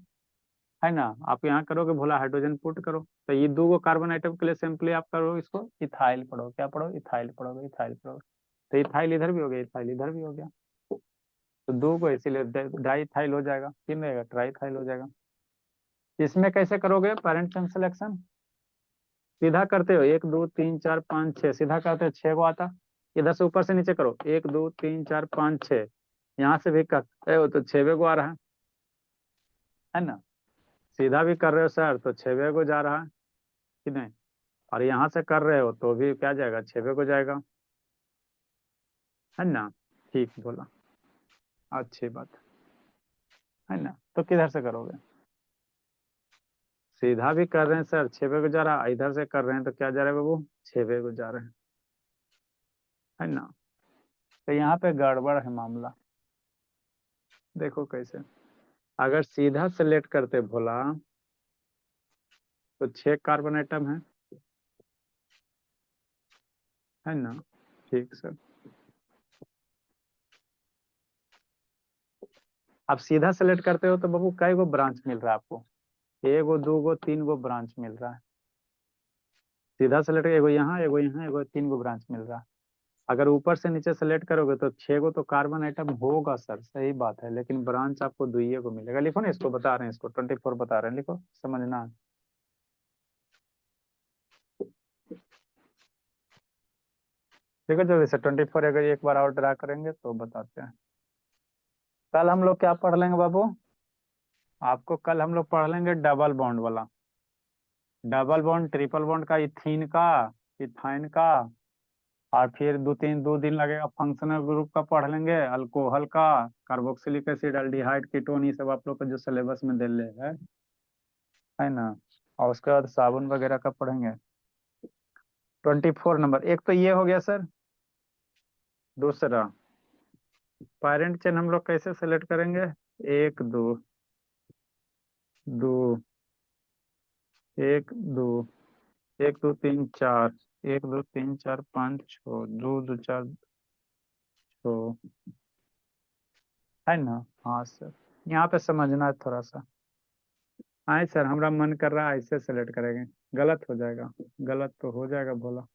है ना। आप यहाँ करोगे भोला, हाइड्रोजन पुट करो, तो ये 2 गो कार्बन आइटम के लिए सिंपली आप करो इसको इथाइल पढ़ो, क्या पढ़ो, इथाइल पढ़ोगे, इथाइल पढ़ोगे। तो इथाइल इधर भी हो गया, इथाइल इधर भी हो गया, तो 2 गो, इसीलिए डाई इथाइल हो जाएगा, किन रहेगा, ट्राई इथाइल हो जाएगा। इसमें कैसे करोगे पेरेंट चेन सिलेक्शन, सीधा करते हो 1 2 3 4 5 6, सीधा करते हो 6 गो आता। इधर से ऊपर से नीचे करो 1 2 3 4 5 6, यहाँ से भी करते हो तो 6 गो आ रहा है ना। सीधा भी कर रहे हो सर तो 6 को जा रहा है कि नहीं, और यहाँ से कर रहे हो तो भी क्या जाएगा, 6 को जाएगा, है ना। ठीक बोला, अच्छी बात है ना। तो किधर से करोगे, सीधा भी कर रहे हैं सर 6 को जा रहा है, इधर से कर रहे हैं तो क्या जा रहा है बाबू, 6 को जा रहे हैं, है ना। तो यहाँ पे गड़बड़ है मामला। देखो कैसे, अगर सीधा सेलेक्ट करते भोला तो 6 कार्बन आइटम है ना? ठीक सर। अब सीधा सेलेक्ट करते हो तो बाबू कई गो ब्रांच मिल रहा है आपको? एगो, दूगो, 3 गो ब्रांच मिल रहा है। सीधा सेलेक्ट एगो यहाँ, एगो यहाँ, एगो, 3 गो ब्रांच मिल रहा है। अगर ऊपर से नीचे सेलेक्ट करोगे तो 6 गो तो कार्बन आइटम होगा सर, सही बात है, लेकिन ब्रांच आपको 2 को मिलेगा। लिखो ना, इसको बता रहे हैं, इसको 24 बता रहे हैं, लिखो, समझना। ठीक है, जल्दी से 24 अगर एक बार और ड्रा करेंगे तो बताते हैं। कल हम लोग क्या पढ़ लेंगे बाबू? आपको कल हम लोग पढ़ लेंगे डबल बॉन्ड वाला, डबल बॉन्ड, ट्रिपल बॉन्ड का, इथीन का, इथाइन का, और फिर 2 दिन लगेगा फंक्शनल ग्रुप का पढ़ लेंगे, अल्कोहल का, कार्बोक्सिलिक एसिड, अल्डिहाइड, कीटोन, ये सब आप लोग का जो सिलेबस में दे ले है ना। और उसके बाद साबुन वगैरह का पढ़ेंगे। 24 नंबर, एक तो ये हो गया सर। दूसरा, पेरेंट चेन हम लोग कैसे सेलेक्ट करेंगे? 1 2 2 1 2 1 2 3 4, 1 2 3 4 5 6, 2 2 4 6, है ना? हाँ सर, यहाँ पे समझना है थोड़ा सा। हाँ सर, हमारा मन कर रहा है ऐसे सेलेक्ट करेंगे, गलत हो जाएगा, गलत तो हो जाएगा बोला।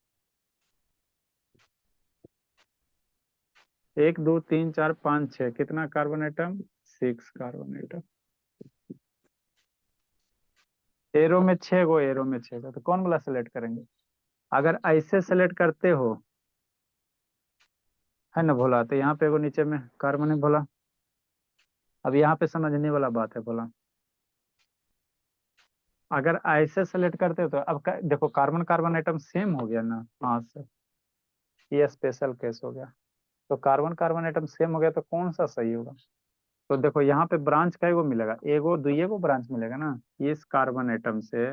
1 2 3 4 5 6, कितना carbon atom? 6 carbon atom. Arrow में 6 गो, एरो में 6 गो, तो कौन वाला सेलेक्ट करेंगे? अगर ऐसे सेलेक्ट करते हो, है ना भोला, तो यहाँ पे एगो नीचे में कार्बन है भोला। अब यहाँ पे समझने वाला बात है भोला, अगर ऐसे सेलेक्ट करते हो तो अब देखो, कार्बन कार्बन आइटम सेम हो गया ना? हाँ सर, ये स्पेशल केस हो गया। तो कार्बन कार्बन आइटम सेम हो गया तो कौन सा सही होगा? तो देखो यहाँ पे ब्रांच कई गो मिलेगा? एगो, दुइये ब्रांच मिलेगा ना। इस कार्बन आइटम से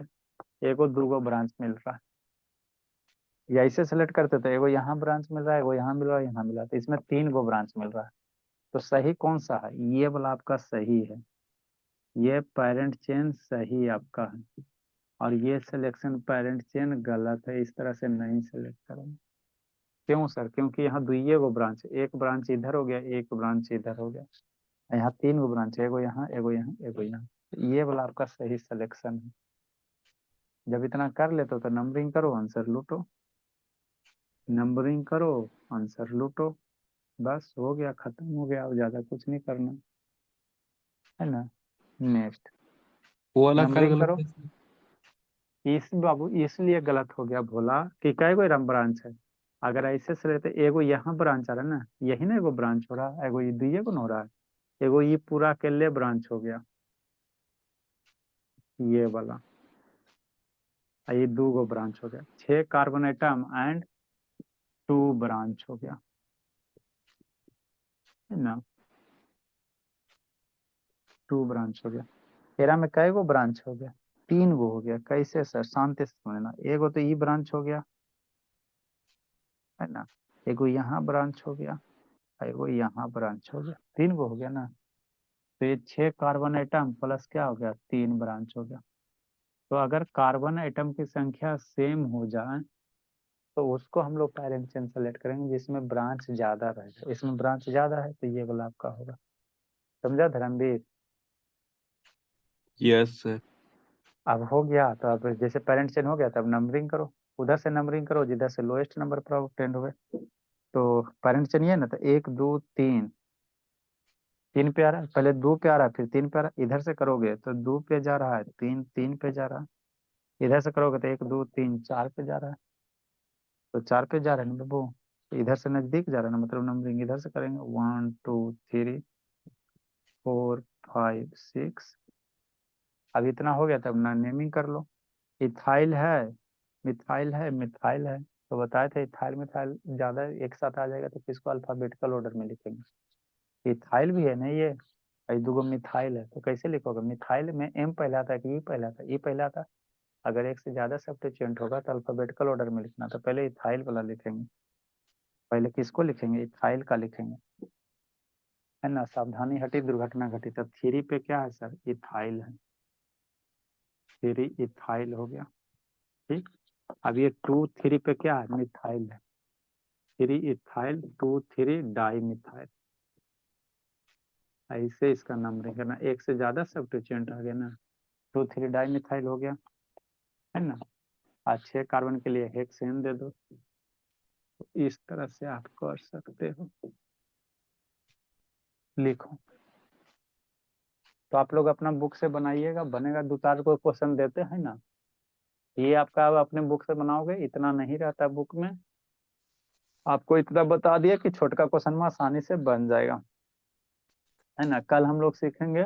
एगो, दूगो ब्रांच मिल रहा है। या ऐसे सेलेक्ट करते तो एगो यहाँ ब्रांच मिल रहा है, एगो यहाँ मिल रहा है, यहाँ मिल रहा है, तो इसमें 3 गो ब्रांच मिल रहा है। तो सही कौन सा है? ये वाला आपका सही है, ये पेरेंट चेन सही आपका है, और ये सिलेक्शन पेरेंट चेन गलत है, इस तरह से नहीं सेलेक्ट करेंगे। क्यों सर? क्योंकि यहाँ दुइये गो ब्रांच, एक ब्रांच इधर हो गया, एक ब्रांच इधर हो गया, यहाँ 3 गो ब्रांच, एगो यहाँ, एगो यहाँ, एगो यहाँ, तो ये वाला आपका सही सिलेक्शन है। जब इतना कर लेते हो तो नंबरिंग करो, आंसर लूटो, नंबरिंग करो, आंसर लूटो, बस हो गया, खत्म हो गया, अब ज्यादा कुछ नहीं करना है ना। नेक्स्ट, वो वाला कर नंबरिंग गलत करो। है सर। इस बाबू इसलिए गलत हो गया भोला कि कई गो रम ब्रांच है। अगर ऐसे से लेते, एगो यहाँ ब्रांच आ रहा है ना, यही ना एगो ब्रांच हो रहा है, एगो ये दुइये को ना हो रहा है, एगो ये पूरा अकेले ब्रांच हो गया, ये वाला, और ये 2 गो ब्रांच हो गया, 6 कार्बन आइटम एंड 2 ब्रांच हो गया, है ना। 2 ब्रांच हो गया। एरा में कई गो ब्रांच हो गया? 3 गो हो गया। कैसे सर? शांति से समझना, एगो तो ये ब्रांच हो गया, है ना, एगो यहाँ ब्रांच हो गया, एगो यहाँ ब्रांच हो गया, 3 गो हो गया ना। तो ये 6 कार्बन आइटम प्लस क्या हो गया? 3 ब्रांच हो गया। तो अगर कार्बन आइटम की संख्या सेम हो जाए तो उसको हम लोग पेरेंट चेन सेलेक्ट करेंगे जिसमें ब्रांच ज्यादा रहे। इसमें ब्रांच ज्यादा है तो ये वाला आपका होगा। समझा धर्मवीर? Yes sir. अब हो गया तो अब जैसे पेरेंट चेन हो गया तब नंबरिंग करो, उधर से नंबरिंग करो जिधर से लोएस्ट नंबर पर ऑब्टेंड हुए। तो पेरेंट चेन ये ना, तो 1 2 3, 3 पे आ रहा है, पहले 2 पे आ रहा है, फिर 3 पे आ रहा है, इधर से करोगे तो 2 पे जा रहा है, 3 3 पे जा रहा है, इधर से करोगे तो 1 2 3 4 पे जा रहा है, तो 4 पे जा रहा है ना बाबू, तो इधर से नजदीक जा रहा है ना, मतलब नंबरिंग इधर से करेंगे 1 2 3 4 5 6। अब इतना हो गया तब ना नेमिंग कर लो। इथाइल है, मिथाइल है, मिथाइल है, तो बताए थे इथाइल मिथाइल ज्यादा एक साथ आ जाएगा तो किसको अल्फाबेटिकल ऑर्डर में लिखेंगे? इथाइल भी है ना ये, और 2 गो मिथाइल है, तो कैसे लिखोगे? मिथाइल में एम पहले आता है कि ई पहले आता है? ई पहले आता है। अगर एक से ज्यादा सब्स्टिट्यूएंट होगा तो अल्फाबेटिकल ऑर्डर में लिखना, तो पहले इथाइल वाला लिखेंगे। पहले किसको लिखेंगे, इथाइल का लिखेंगे, है ना। सावधानी हटी दुर्घटना घटी। तब 3 पे क्या है सर, इथाइल है, 3 इथाइल हो गया, ठीक। अब ये 2 3 पे क्या है, मिथाइल है, 3 इथाइल 2 3 डाई मिथाइल। ऐसे इसका नंबरिंग करना, एक से ज्यादा सब्स्टिट्यूएंट आ गया ना, 2 3 डाई मिथाइल हो गया, है ना। आज 6 कार्बन के लिए हेक्सेन दे दो। तो इस तरह से आप कर सकते हो। लिखो, तो आप लोग अपना बुक से बनाइएगा, बनेगा 2-4 को क्वेश्चन देते हैं ना, ये आपका अब अपने बुक से बनाओगे, इतना नहीं रहता बुक में। आपको इतना बता दिया कि छोटका क्वेश्चन में आसानी से बन जाएगा, है ना। कल हम लोग सीखेंगे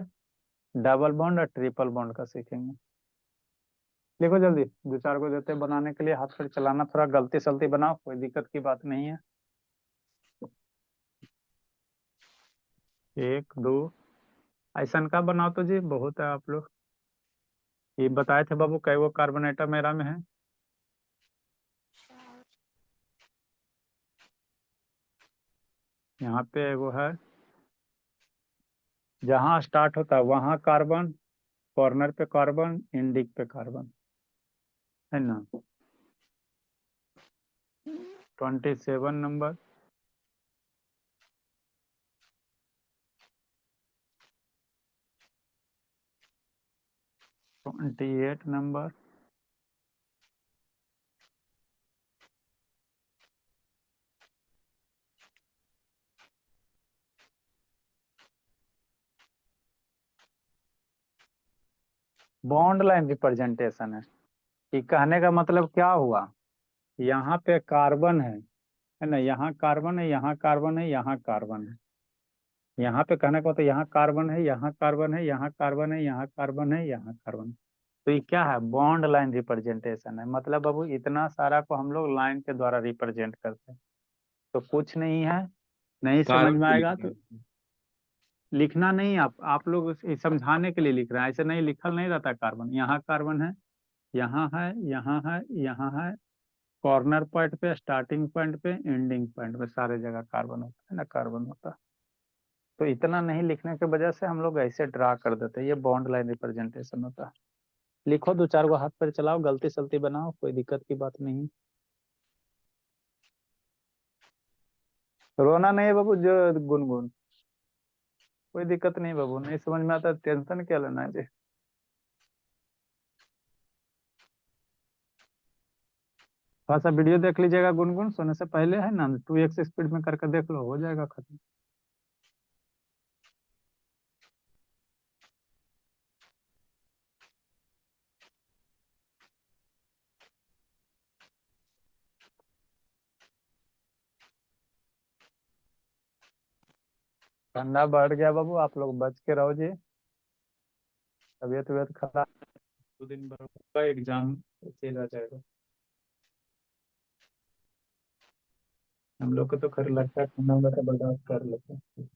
डबल बॉन्ड और ट्रिपल बॉन्ड का सीखेंगे। लिखो जल्दी, 2-4 को देते बनाने के लिए, हाथ पर चलाना, थोड़ा गलती सलती बनाओ, कोई दिक्कत की बात नहीं है। 1 2 ऐसा का बनाओ तो जी, बहुत है आप लोग। ये बताए थे बाबू कई वो कार्बन एटम मेरा में है, यहाँ पे वो है, जहाँ स्टार्ट होता है वहाँ कार्बन, कॉर्नर पे कार्बन, इंडिक पे कार्बन, है ना। 27 number, 28 number, 'bond line representation है। कि कहने का मतलब क्या हुआ, यहाँ पे कार्बन है ना, यहाँ कार्बन है, यहाँ कार्बन है, यहाँ कार्बन है। यहाँ पे कहने का मतलब यहाँ कार्बन है, यहाँ कार्बन है, यहाँ कार्बन है, यहाँ कार्बन है, यहाँ कार्बन है। तो ये क्या है, बॉन्ड लाइन रिप्रेजेंटेशन है। मतलब बाबू इतना सारा को हम लोग लाइन के द्वारा रिप्रेजेंट करते हैं। तो कुछ नहीं है, नहीं समझ कारण में क्यों आएगा लिखना तो है? लिखना नहीं, आप लोग समझाने के लिए लिख रहे हैं, ऐसे नहीं लिखल नहीं रहता। कार्बन, यहाँ कार्बन है, यहाँ है, यहाँ है, यहाँ है, कॉर्नर पॉइंट पे, स्टार्टिंग पॉइंट पे, एंडिंग पॉइंट पे, सारे जगह कार्बन होता है ना, कार्बन होता है। तो इतना नहीं लिखने की वजह से हम लोग ऐसे ड्रा कर देते हैं, ये बॉन्ड लाइन रिप्रेजेंटेशन होता है। लिखो, 2-4 को हाथ पर चलाओ, गलती सलती बनाओ, कोई दिक्कत की बात नहीं। रोना नहीं है बाबू, जो गुनगुन, कोई दिक्कत नहीं बाबू, नहीं समझ में आता टेंशन क्या लेना है जी। थोड़ा सा वीडियो देख लीजिएगा गुनगुन, सोने से पहले, है ना, 2x स्पीड में करके देख लो, हो जाएगा खत्म। ठंडा बढ़ गया बाबू, आप लोग बच के रहो जी, तबीयत तबीयत खराब, 2 दिन भर होगा एग्जाम, ऐसे रह जाएगा। हम लोग को तो खैर लगता है ठंडा होगा तो बर्दाश्त कर लेते हैं।